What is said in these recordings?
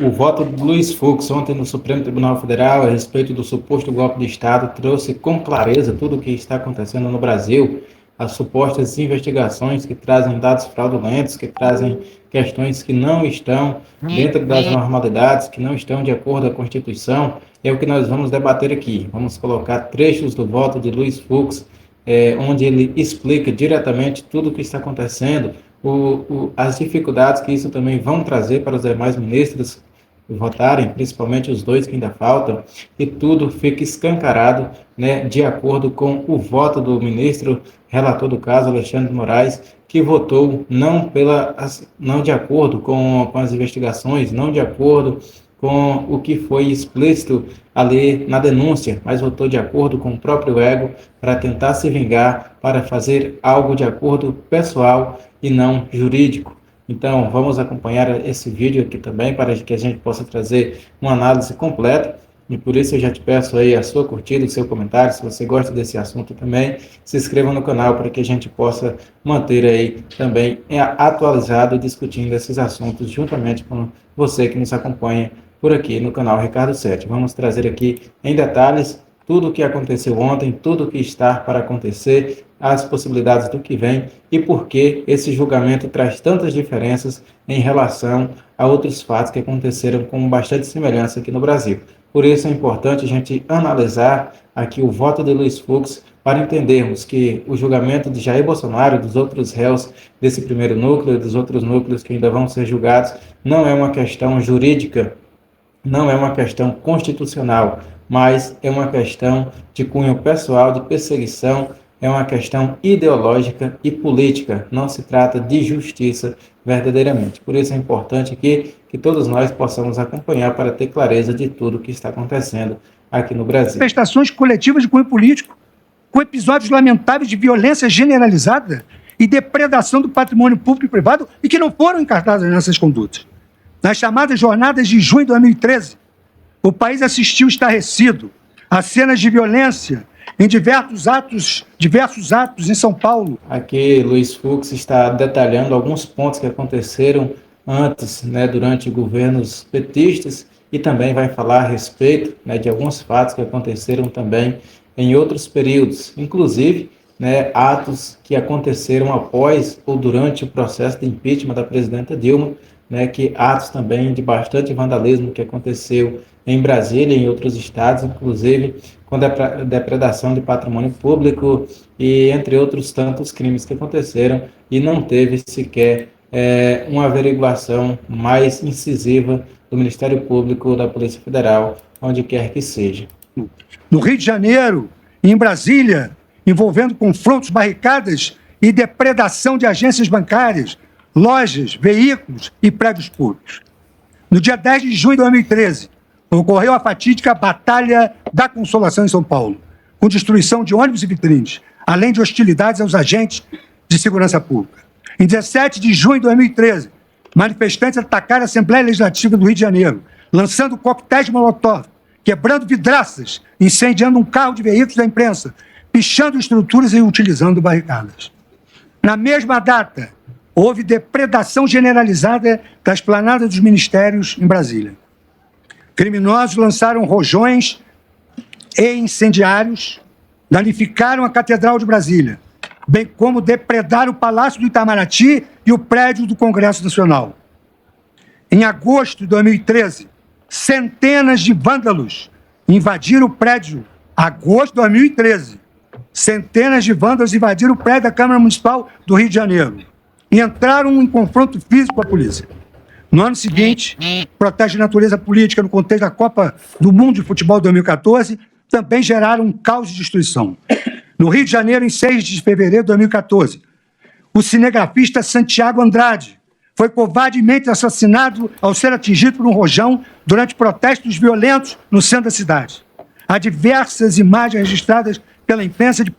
O voto de Luiz Fux ontem no Supremo Tribunal Federal a respeito do suposto golpe de Estado trouxe com clareza tudo o que está acontecendo no Brasil, as supostas investigações que trazem dados fraudulentos, que trazem questões que não estão dentro das normalidades, que não estão de acordo com a Constituição. É o que nós vamos debater aqui. Vamos colocar trechos do voto de Luiz Fux, onde ele explica diretamente tudo o que está acontecendo, as dificuldades que isso também vão trazer para os demais ministros votarem, principalmente os dois que ainda faltam, e tudo fica escancarado, né, de acordo com o voto do ministro relator do caso, Alexandre de Moraes, que votou não de acordo com as investigações, não de acordo com o que foi explícito ali na denúncia, mas votou de acordo com o próprio ego para tentar se vingar, para fazer algo de acordo pessoal e não jurídico. Então, vamos acompanhar esse vídeo aqui também para que a gente possa trazer uma análise completa. E por isso eu já te peço aí a sua curtida, o seu comentário, se você gosta desse assunto também, se inscreva no canal para que a gente possa manter aí também atualizado e discutindo esses assuntos juntamente com você que nos acompanha por aqui no canal Ricardo Sete. Vamos trazer aqui em detalhes tudo o que aconteceu ontem, tudo o que está para acontecer, as possibilidades do que vem e por que esse julgamento traz tantas diferenças em relação a outros fatos que aconteceram com bastante semelhança aqui no Brasil. Por isso é importante a gente analisar aqui o voto de Luiz Fux para entendermos que o julgamento de Jair Bolsonaro e dos outros réus desse primeiro núcleo e dos outros núcleos que ainda vão ser julgados não é uma questão jurídica, não é uma questão constitucional, mas é uma questão de cunho pessoal, de perseguição, é uma questão ideológica e política, não se trata de justiça verdadeiramente. Por isso é importante que todos nós possamos acompanhar para ter clareza de tudo o que está acontecendo aqui no Brasil. Manifestações coletivas de cunho político, com episódios lamentáveis de violência generalizada e depredação do patrimônio público e privado e que não foram encartadas nessas condutas. Nas chamadas jornadas de junho de 2013, o país assistiu estarrecido a cenas de violência em diversos atos em São Paulo. Aqui, Luiz Fux está detalhando alguns pontos que aconteceram antes, né, durante governos petistas, e também vai falar a respeito, né, de alguns fatos que aconteceram também em outros períodos, inclusive, né, atos que aconteceram após ou durante o processo de impeachment da presidenta Dilma, né, que atos também de bastante vandalismo que aconteceu em Brasília e em outros estados, inclusive com depredação de patrimônio público e entre outros tantos crimes que aconteceram e não teve sequer uma averiguação mais incisiva do Ministério Público ou da Polícia Federal, onde quer que seja. No Rio de Janeiro e em Brasília, envolvendo confrontos, barricadas e depredação de agências bancárias, lojas, veículos e prédios públicos. No dia 10 de junho de 2013, ocorreu a fatídica Batalha da Consolação em São Paulo, com destruição de ônibus e vitrines, além de hostilidades aos agentes de segurança pública. Em 17 de junho de 2013, manifestantes atacaram a Assembleia Legislativa do Rio de Janeiro, lançando coquetéis Molotov, quebrando vidraças, incendiando um carro de veículos da imprensa, pichando estruturas e utilizando barricadas. Na mesma data, houve depredação generalizada da esplanada dos ministérios em Brasília. Criminosos lançaram rojões e incendiários, danificaram a Catedral de Brasília, bem como depredaram o Palácio do Itamaraty e o prédio do Congresso Nacional. Em agosto de 2013, centenas de vândalos invadiram o prédio. Agosto de 2013, centenas de vândalos invadiram o prédio da Câmara Municipal do Rio de Janeiro e entraram em confronto físico com a polícia. No ano seguinte, protestos de natureza política no contexto da Copa do Mundo de Futebol de 2014 também geraram um caos de destruição. No Rio de Janeiro, em 6 de fevereiro de 2014, o cinegrafista Santiago Andrade foi covardemente assassinado ao ser atingido por um rojão durante protestos violentos no centro da cidade. Há diversas imagens registradas pela imprensa de...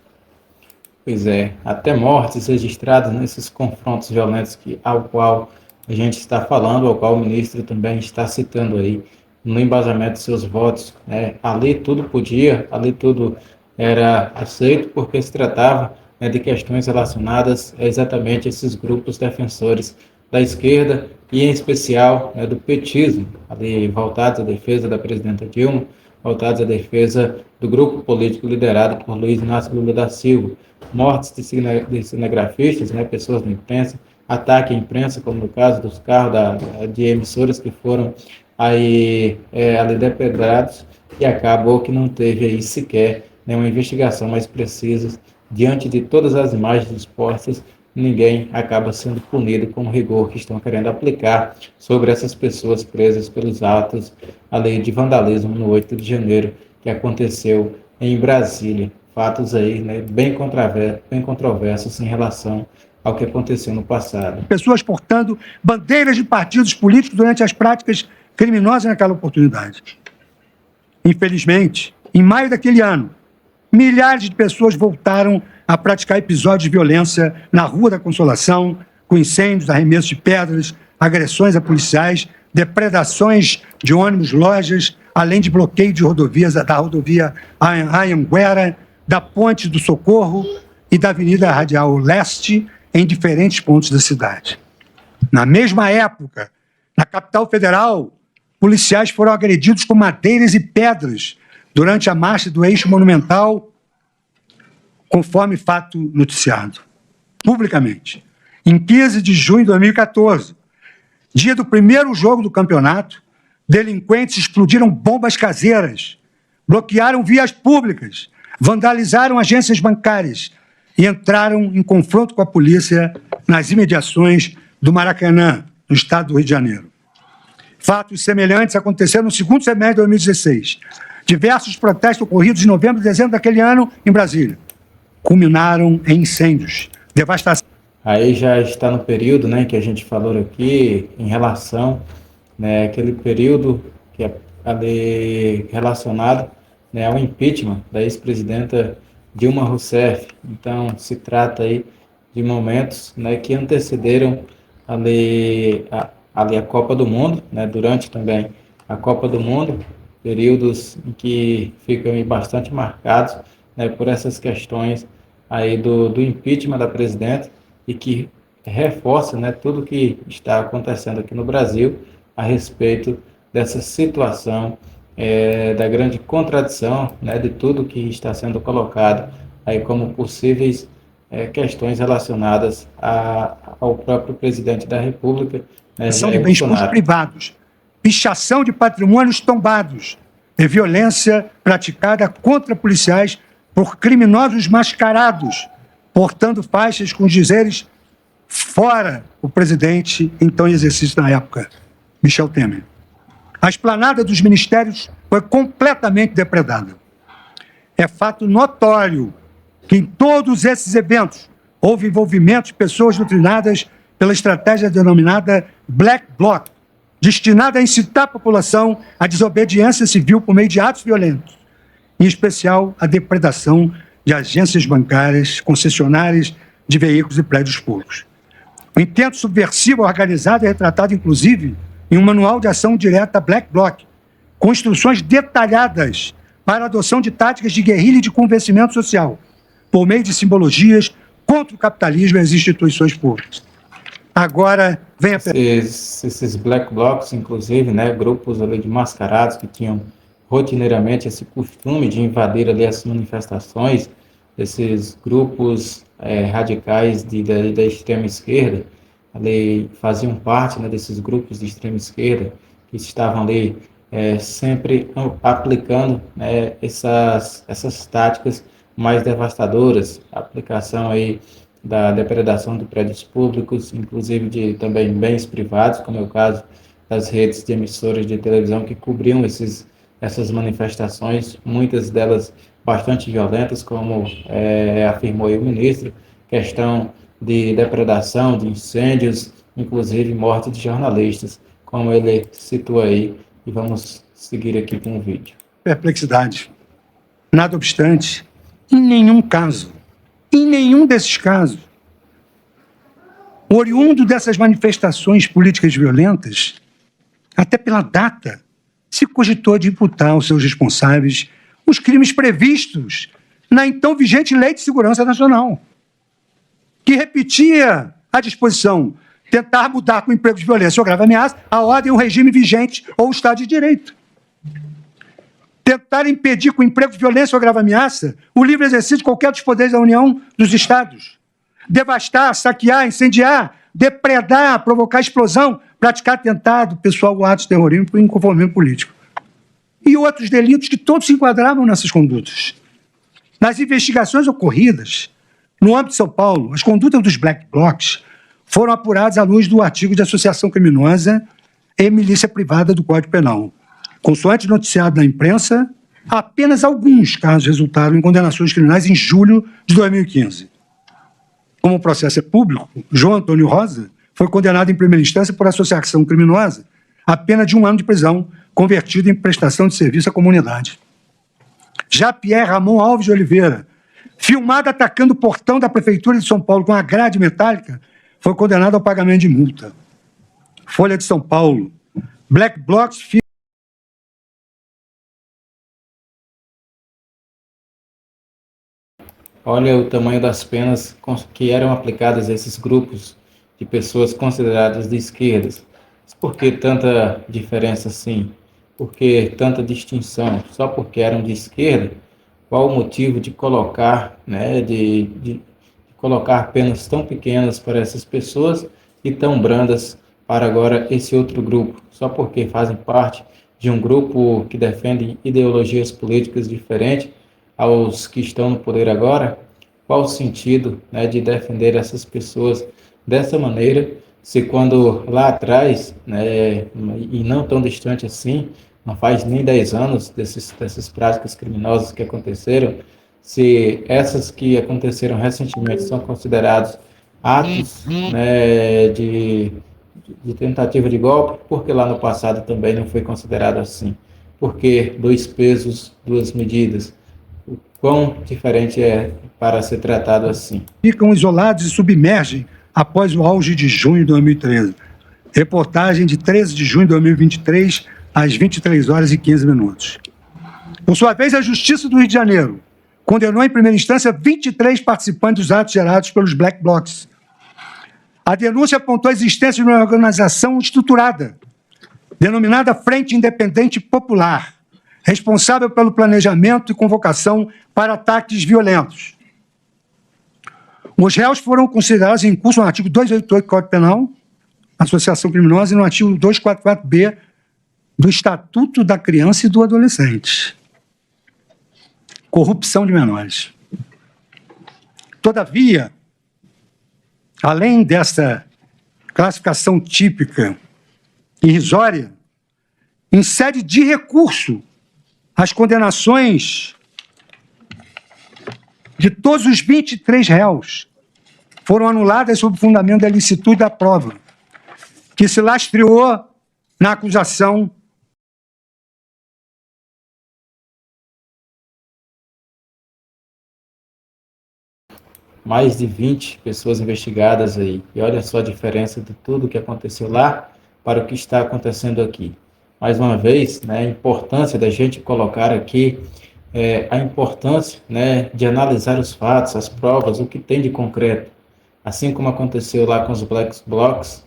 Pois é, até mortes registradas nesses confrontos violentos ao qual a gente está falando, ao qual o ministro também está citando aí no embasamento de seus votos. Ali tudo podia, ali tudo era aceito, porque se tratava de questões relacionadas a exatamente esses grupos defensores da esquerda e, em especial, do petismo, ali voltados à defesa da presidenta Dilma, voltados à defesa do grupo político liderado por Luiz Inácio Lula da Silva. Mortes de cinegrafistas, pessoas da imprensa, ataque à imprensa, como no caso dos carros de emissoras que foram ali depredados, e acabou que não teve aí sequer uma investigação mais precisa. Diante de todas as imagens expostas, ninguém acaba sendo punido com o rigor que estão querendo aplicar sobre essas pessoas presas pelos atos ali de vandalismo no 8 de janeiro, que aconteceu em Brasília. Fatos aí bem controversos em relação ao que aconteceu no passado. Pessoas portando bandeiras de partidos políticos durante as práticas criminosas naquela oportunidade. Infelizmente, em maio daquele ano, milhares de pessoas voltaram a praticar episódios de violência na Rua da Consolação, com incêndios, arremessos de pedras, agressões a policiais, depredações de ônibus, lojas, além de bloqueio de rodovias, da rodovia Anhanguera, da Ponte do Socorro e da Avenida Radial Leste, em diferentes pontos da cidade. Na mesma época, na capital federal, policiais foram agredidos com madeiras e pedras durante a marcha do Eixo Monumental, conforme fato noticiado publicamente. Em 15 de junho de 2014, dia do primeiro jogo do campeonato, delinquentes explodiram bombas caseiras, bloquearam vias públicas, vandalizaram agências bancárias e entraram em confronto com a polícia nas imediações do Maracanã, no estado do Rio de Janeiro. Fatos semelhantes aconteceram no segundo semestre de 2016. Diversos protestos ocorridos em novembro e dezembro daquele ano em Brasília culminaram em incêndios, devastação. Aí já está no período que a gente falou aqui em relação aquele período que é ali relacionado ao impeachment da ex-presidenta Dilma Rousseff. Então se trata aí de momentos que antecederam ali a Copa do Mundo, durante também a Copa do Mundo, períodos em que ficam bastante marcados por essas questões aí do impeachment da presidenta, e que reforça tudo que está acontecendo aqui no Brasil a respeito dessa situação, da grande contradição de tudo que está sendo colocado aí como possíveis questões relacionadas ao próprio presidente da República. São de bens públicos privados, pichação de patrimônios tombados e violência praticada contra policiais por criminosos mascarados, portando faixas com dizeres fora o presidente, então em exercício na época, Michel Temer. A esplanada dos ministérios foi completamente depredada. É fato notório que em todos esses eventos houve envolvimento de pessoas doutrinadas pela estratégia denominada Black Bloc, destinada a incitar a população à desobediência civil por meio de atos violentos, em especial a depredação de agências bancárias, concessionárias de veículos e prédios públicos. O intento subversivo organizado é retratado, inclusive, em um manual de ação direta Black Bloc, com instruções detalhadas para a adoção de táticas de guerrilha e de convencimento social, por meio de simbologias contra o capitalismo e as instituições públicas. Agora, vem a esses Black Blocs, inclusive, grupos ali de mascarados que tinham rotineiramente esse costume de invadir ali as manifestações, esses grupos radicais da extrema esquerda, ali faziam parte desses grupos de extrema esquerda que estavam ali sempre aplicando essas táticas mais devastadoras, a aplicação aí da depredação de prédios públicos, inclusive de também bens privados, como é o caso das redes de emissoras de televisão que cobriam essas manifestações, muitas delas bastante violentas, como afirmou aí o ministro, questão de depredação, de incêndios, inclusive morte de jornalistas, como ele citou aí, e vamos seguir aqui com o vídeo. Perplexidade. Nada obstante, em nenhum desses casos, oriundo dessas manifestações políticas violentas, até pela data, se cogitou de imputar aos seus responsáveis os crimes previstos na então vigente Lei de Segurança Nacional, que repetia a disposição tentar mudar com emprego de violência ou grave ameaça a ordem ou regime vigente ou o Estado de Direito. Tentar impedir com emprego de violência ou grave ameaça o livre exercício de qualquer dos poderes da União dos Estados. Devastar, saquear, incendiar, depredar, provocar explosão, praticar atentado pessoal ou atos de terrorismo por inconformismo político. E outros delitos que todos se enquadravam nessas condutas. Nas investigações ocorridas no âmbito de São Paulo, as condutas dos Black Blocs foram apuradas à luz do artigo de associação criminosa e milícia privada do Código Penal. Consoante noticiado na imprensa, apenas alguns casos resultaram em condenações criminais em julho de 2015. Como o processo é público, João Antônio Rosa foi condenado em primeira instância por associação criminosa a pena de 1 ano de prisão, convertido em prestação de serviço à comunidade. Já Pierre Ramon Alves de Oliveira, filmado atacando o portão da Prefeitura de São Paulo com a grade metálica, foi condenado ao pagamento de multa. Folha de São Paulo. Black Blocs. Olha o tamanho das penas que eram aplicadas a esses grupos de pessoas consideradas de esquerdas. Por que tanta diferença assim? Por que tanta distinção? Só porque eram de esquerda? Qual o motivo de colocar, de colocar penas tão pequenas para essas pessoas e tão brandas para agora esse outro grupo? Só porque fazem parte de um grupo que defende ideologias políticas diferentes aos que estão no poder agora? Qual o sentido, de defender essas pessoas dessa maneira, se quando lá atrás, e não tão distante assim, não faz nem 10 anos dessas práticas criminosas que aconteceram, se essas que aconteceram recentemente são considerados atos de tentativa de golpe, porque lá no passado também não foi considerado assim? Porque 2 pesos, 2 medidas? O quão diferente é para ser tratado assim? Ficam isolados e submergem após o auge de junho de 2013. Reportagem de 13 de junho de 2023, às 23 horas e 15 minutos. Por sua vez, a Justiça do Rio de Janeiro condenou em primeira instância 23 participantes dos atos gerados pelos Black Blocs. A denúncia apontou a existência de uma organização estruturada, denominada Frente Independente Popular, responsável pelo planejamento e convocação para ataques violentos. Os réus foram considerados em curso no artigo 288 do Código Penal, associação criminosa, e no artigo 244-B do Estatuto da Criança e do Adolescente. Corrupção de menores. Todavia, além dessa classificação típica irrisória, em sede de recurso, as condenações de todos os 23 réus foram anuladas sob o fundamento da ilicitude da prova, que se lastreou na acusação mais de 20 pessoas investigadas aí. E olha só a diferença de tudo que aconteceu lá para o que está acontecendo aqui. Mais uma vez, a importância da gente colocar aqui a importância, de analisar os fatos, as provas, o que tem de concreto. Assim como aconteceu lá com os Black Blocs,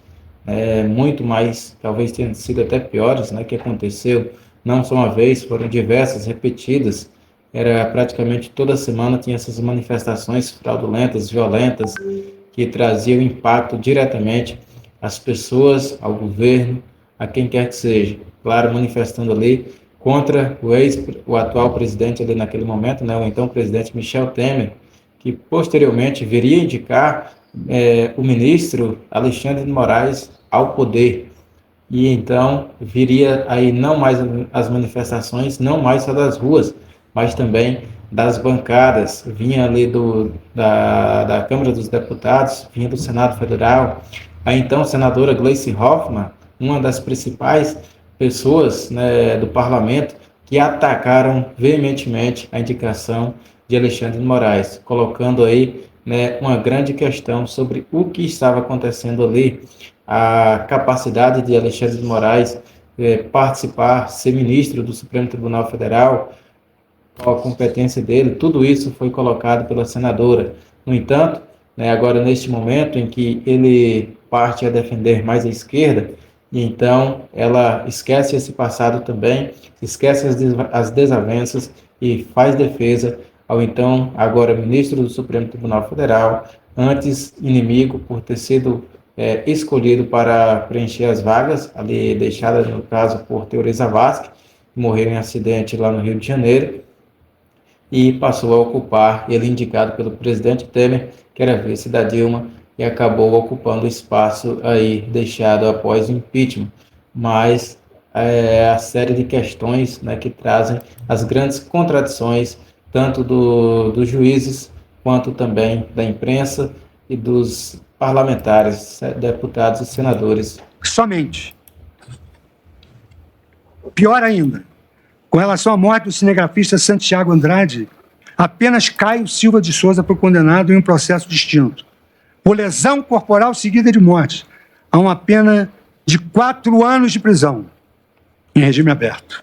muito mais, talvez tenham sido até piores, que aconteceu não só uma vez, foram diversas, repetidas. Era praticamente toda semana tinha essas manifestações fraudulentas, violentas, que traziam impacto diretamente às pessoas, ao governo, a quem quer que seja. Claro, manifestando ali contra o atual presidente ali naquele momento, o então presidente Michel Temer, que posteriormente viria indicar o ministro Alexandre de Moraes ao poder. E então viria aí não mais as manifestações, não mais só das ruas, mas também das bancadas, vinha ali da Câmara dos Deputados, vinha do Senado Federal, a então senadora Gleice Hoffmann, uma das principais pessoas do parlamento que atacaram veementemente a indicação de Alexandre de Moraes, colocando aí uma grande questão sobre o que estava acontecendo ali, a capacidade de Alexandre de Moraes participar, ser ministro do Supremo Tribunal Federal, a competência dele, tudo isso foi colocado pela senadora. No entanto, agora neste momento em que ele parte a defender mais a esquerda, e então ela esquece esse passado também, esquece as desavenças e faz defesa ao então agora ministro do Supremo Tribunal Federal, antes inimigo por ter sido escolhido para preencher as vagas, ali deixadas no caso por Teori Zavascki, que morreu em acidente lá no Rio de Janeiro, e passou a ocupar, ele indicado pelo presidente Temer, que era vice da Dilma, e acabou ocupando o espaço aí deixado após o impeachment. Mas a série de questões, né, que trazem as grandes contradições, tanto dos juízes, quanto também da imprensa e dos parlamentares, deputados e senadores. Somente. Pior ainda, com relação à morte do cinegrafista Santiago Andrade, apenas Caio Silva de Souza foi condenado em um processo distinto, por lesão corporal seguida de morte, a uma pena de 4 anos de prisão, em regime aberto.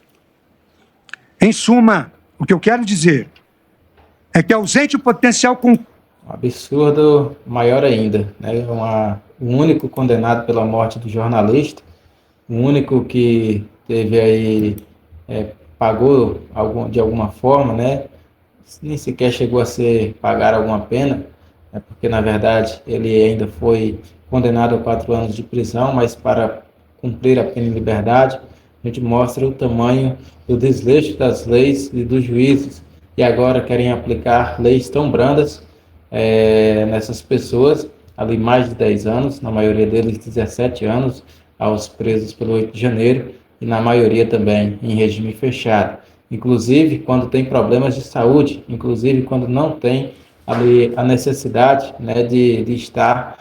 Em suma, o que eu quero dizer é que ausente o potencial Um absurdo maior ainda, né? O único condenado pela morte do jornalista, o único que teve aí, pagou de alguma forma, né? Nem sequer chegou a pagar alguma pena, né? Porque na verdade ele ainda foi condenado a 4 anos de prisão, mas para cumprir a pena em liberdade. A gente mostra o tamanho do desleixo das leis e dos juízes, e agora querem aplicar leis tão brandas nessas pessoas, ali mais de 10 anos, na maioria deles 17 anos, aos presos pelo 8 de janeiro, e na maioria também em regime fechado. Inclusive quando tem problemas de saúde, inclusive quando não tem ali a necessidade, né, de estar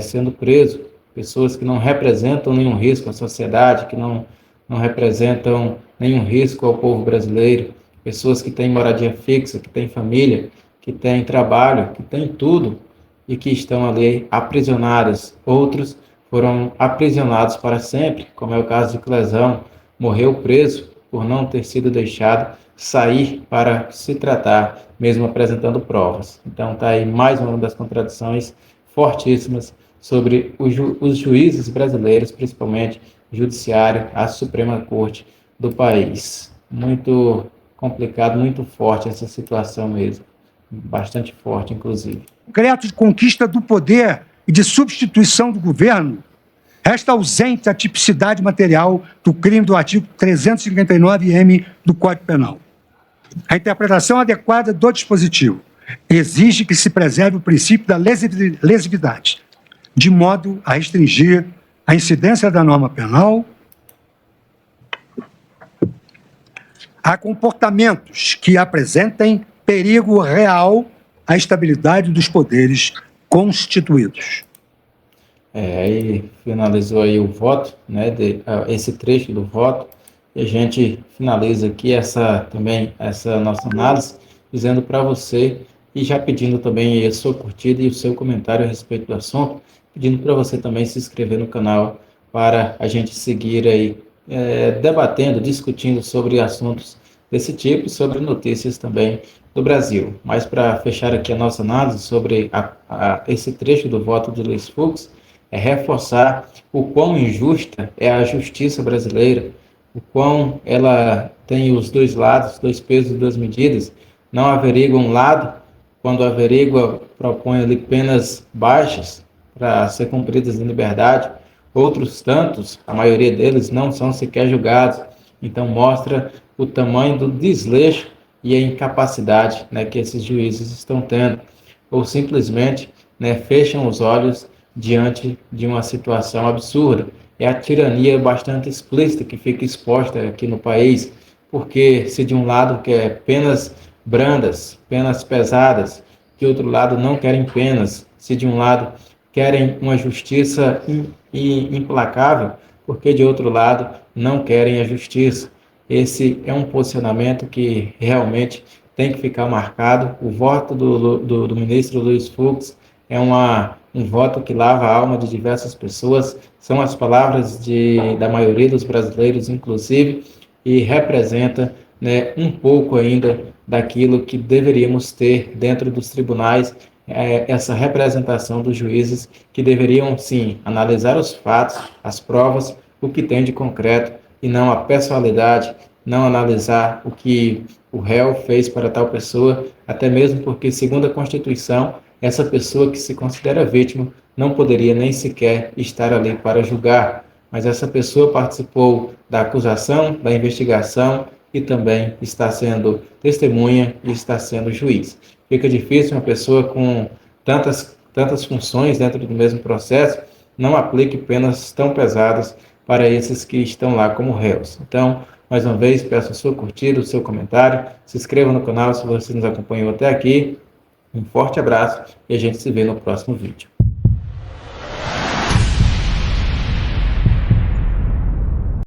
sendo preso, pessoas que não representam nenhum risco à sociedade, que não representam nenhum risco ao povo brasileiro, pessoas que têm moradia fixa, que têm família, que têm trabalho, que têm tudo e que estão ali aprisionados. Outros foram aprisionados para sempre, como é o caso de Clesão, morreu preso por não ter sido deixado sair para se tratar, mesmo apresentando provas. Então está aí mais uma das contradições fortíssimas sobre os juízes brasileiros, principalmente o judiciário, a Suprema Corte do país. Muito complicado, muito forte essa situação mesmo, bastante forte, inclusive. Decreto de conquista do poder e de substituição do governo, resta ausente a tipicidade material do crime do artigo 359-M do Código Penal. A interpretação adequada do dispositivo exige que se preserve o princípio da lesividade, de modo a restringir a incidência da norma penal a comportamentos que apresentem perigo real à estabilidade dos poderes constituídos. Aí finalizou aí o voto, né, esse trecho do voto, e a gente finaliza aqui essa nossa análise, dizendo para você, e já pedindo também a sua curtida e o seu comentário a respeito do assunto, pedindo para você também se inscrever no canal para a gente seguir aí debatendo, discutindo sobre assuntos desse tipo, sobre notícias também do Brasil. Mas para fechar aqui a nossa análise sobre esse trecho do voto de Luiz Fux, é reforçar o quão injusta é a justiça brasileira, o quão ela tem os dois lados, dois pesos e duas medidas, não averigua um lado, quando averigua propõe ali penas baixas para ser cumpridas em liberdade, outros tantos, a maioria deles não são sequer julgados, então mostra o tamanho do desleixo e a incapacidade, né, que esses juízes estão tendo, ou simplesmente, né, fecham os olhos diante de uma situação absurda. É a tirania bastante explícita que fica exposta aqui no país, porque se de um lado quer penas brandas, penas pesadas, de outro lado não querem penas, se de um lado querem uma justiça implacável, porque de outro lado não querem a justiça. Esse é um posicionamento que realmente tem que ficar marcado. O voto do ministro Luiz Fux é um voto que lava a alma de diversas pessoas, são as palavras da maioria dos brasileiros, inclusive, e representa, né, um pouco ainda daquilo que deveríamos ter dentro dos tribunais essa representação dos juízes que deveriam, sim, analisar os fatos, as provas, o que tem de concreto e não a pessoalidade, não analisar o que o réu fez para tal pessoa, até mesmo porque, segundo a Constituição, essa pessoa que se considera vítima não poderia nem sequer estar ali para julgar, mas essa pessoa participou da acusação, da investigação e também está sendo testemunha e está sendo juiz. Fica difícil uma pessoa com tantas funções dentro do mesmo processo não aplique penas tão pesadas para esses que estão lá como réus. Então, mais uma vez, peço a sua curtida, o seu comentário, se inscreva no canal se você nos acompanhou até aqui. Um forte abraço e a gente se vê no próximo vídeo.